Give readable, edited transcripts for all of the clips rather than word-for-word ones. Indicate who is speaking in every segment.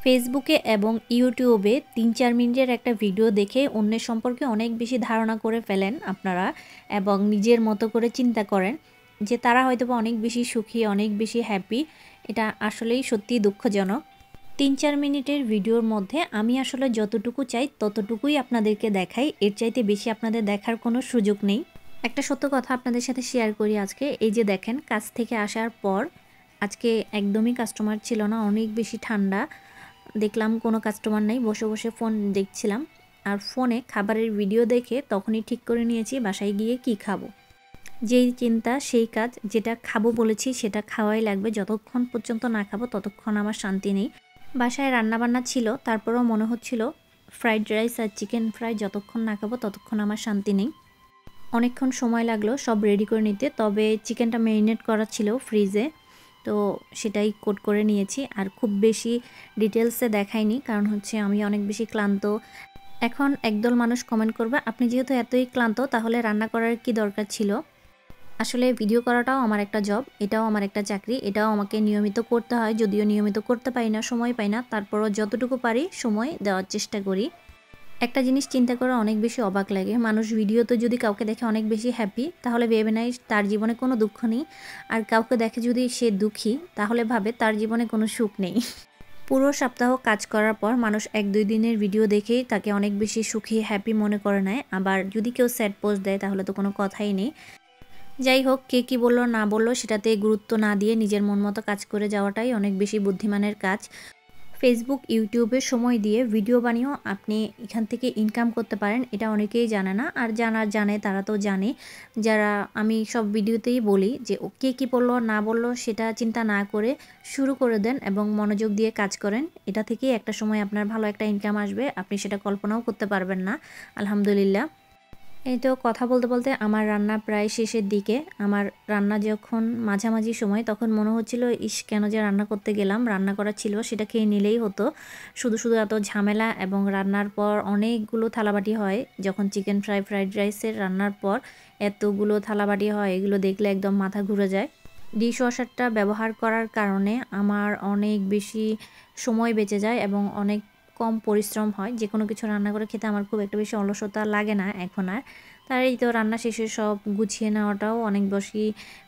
Speaker 1: ফেসবুকে এবং ইউটিউবে ৩-৪ মিনিটের একটা ভিডিও দেখে অন্যের সম্পর্কে অনেক বেশি ধারণা করে ফেলেন আপনারা এবং নিজের মতো করে চিন্তা করেন যে তারা হয়তোবা অনেক বেশি সুখী, অনেক বেশি হ্যাপি। এটা আসলেই সত্যিই দুঃখজনক। ৩-৪ মিনিটের ভিডিওর মধ্যে আমি আসলে যতটুকু চাই ততটুকুই আপনাদেরকে দেখাই। এর চাইতে বেশি আপনাদের দেখার কোনো সুযোগ নেই। একটা সত্য কথা আপনাদের সাথে শেয়ার করি আজকে। এই যে দেখেন, কাজ থেকে আসার পর আজকে একদমই কাস্টমার ছিল না, অনেক বেশি ঠান্ডা। দেখলাম কোনো কাস্টমার নেই, বসে বসে ফোন দেখছিলাম। আর ফোনে খাবারের ভিডিও দেখে তখনই ঠিক করে নিয়েছি বাসায় গিয়ে কি খাবো। যেই চিন্তা সেই কাজ, যেটা খাবো বলেছি সেটা খাওয়াই লাগবে। যতক্ষণ পর্যন্ত না খাবো ততক্ষণ আমার শান্তি নেই। বাসায় রান্নাবান্না ছিল, তারপরেও মনে হচ্ছিল ফ্রাইড রাইস আর চিকেন ফ্রাই যতক্ষণ না খাবো ততক্ষণ আমার শান্তি নেই। অনেকক্ষণ সময় লাগলো সব রেডি করে নিতে, তবে চিকেনটা ম্যারিনেট করা ছিল ফ্রিজে, তো সেটাই কোট করে নিয়েছি। আর খুব বেশি ডিটেলসে দেখাইনি, কারণ হচ্ছে আমি অনেক বেশি ক্লান্ত। এখন একদল মানুষ কমেন্ট করবে, আপনি যেহেতু এতই ক্লান্ত তাহলে রান্না করার কি দরকার ছিল। আসলে ভিডিও করাটাও আমার একটা জব, এটাও আমার একটা চাকরি, এটাও আমাকে নিয়মিত করতে হয়। যদিও নিয়মিত করতে পারি না, সময় পাই না, তারপরও যতটুকু পারি সময় দেওয়ার চেষ্টা করি। একটা জিনিস চিন্তা করে অনেক বেশি অবাক লাগে, মানুষ ভিডিওতে যদি কাউকে দেখে অনেক বেশি হ্যাপি তাহলে ভেবে নেয় তার জীবনে কোনো দুঃখ নেই, আর কাউকে দেখে যদি সে দুঃখী তাহলে ভাবে তার জীবনে কোনো সুখ নেই। পুরো সপ্তাহ কাজ করার পর মানুষ ১-২ দিনের ভিডিও দেখেই তাকে অনেক বেশি সুখী, হ্যাপি মনে করে নেয়। আবার যদি কেউ স্যাড পোস্ট দেয় তাহলে তো কোনো কথাই নেই। যাই হোক, কে কী বলল না বলল সেটাতে গুরুত্ব না দিয়ে নিজের মন মতো কাজ করে যাওয়াটাই অনেক বেশি বুদ্ধিমানের কাজ। ফেসবুক, ইউটিউবে সময় দিয়ে ভিডিও বানিয়েও আপনি এখান থেকে ইনকাম করতে পারেন, এটা অনেকেই জানে না। আর যারা জানে তারা তো জানে। যারা, আমি সব ভিডিওতেই বলি যে ও কে কী বলল না বলল সেটা চিন্তা না করে শুরু করে দেন এবং মনোযোগ দিয়ে কাজ করেন। এটা থেকেই একটা সময় আপনার ভালো একটা ইনকাম আসবে, আপনি সেটা কল্পনাও করতে পারবেন না। আলহামদুলিল্লাহ। এই তো কথা বলতে বলতে আমার রান্না প্রায় শেষের দিকে। আমার রান্না যখন মাঝামাঝি সময় তখন মনে হচ্ছিল, ইস কেন যে রান্না করতে গেলাম, রান্না করা ছিল সেটা খেয়ে নিলেই হতো। শুধু শুধু এত ঝামেলা, এবং রান্নার পর অনেকগুলো থালাবাটি হয়। যখন চিকেন ফ্রাই, ফ্রাইড রাইসের রান্নার পর এতগুলো থালাবাটি হয়, এগুলো দেখলে একদম মাথা ঘুরে যায়। ডিশ ওয়াশারটা ব্যবহার করার কারণে আমার অনেক বেশি সময় বেঁচে যায় এবং অনেক কম পরিশ্রম হয়। যে কোনো কিছু রান্না করে খেতে আমার খুব একটা বেশি অলসতা লাগে না এখন আর। তার এই তো রান্না শেষে সব গুছিয়ে নেওয়াটাও অনেক বেশি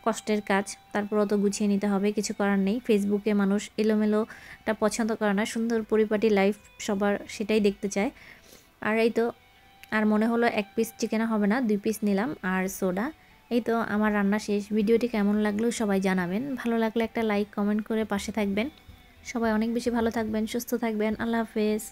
Speaker 1: কষ্টের কাজ। তারপরেও তো গুছিয়ে নিতে হবে, কিছু করার নেই। ফেসবুকে মানুষ এলোমেলোটা পছন্দ করে না, সুন্দর পরিপাটি লাইফ সবার সেটাই দেখতে চায়। আর এই তো, আর মনে হলো ১ পিস চিকেনে হবে না, ২ পিস নিলাম আর সোডা। এই তো আমার রান্না শেষ। ভিডিওটি কেমন লাগলো সবাই জানাবেন। ভালো লাগলে একটা লাইক, কমেন্ট করে পাশে থাকবেন। সবাই অনেক বেশি ভালো থাকবেন, সুস্থ থাকবেন। আল্লাহ হাফেজ।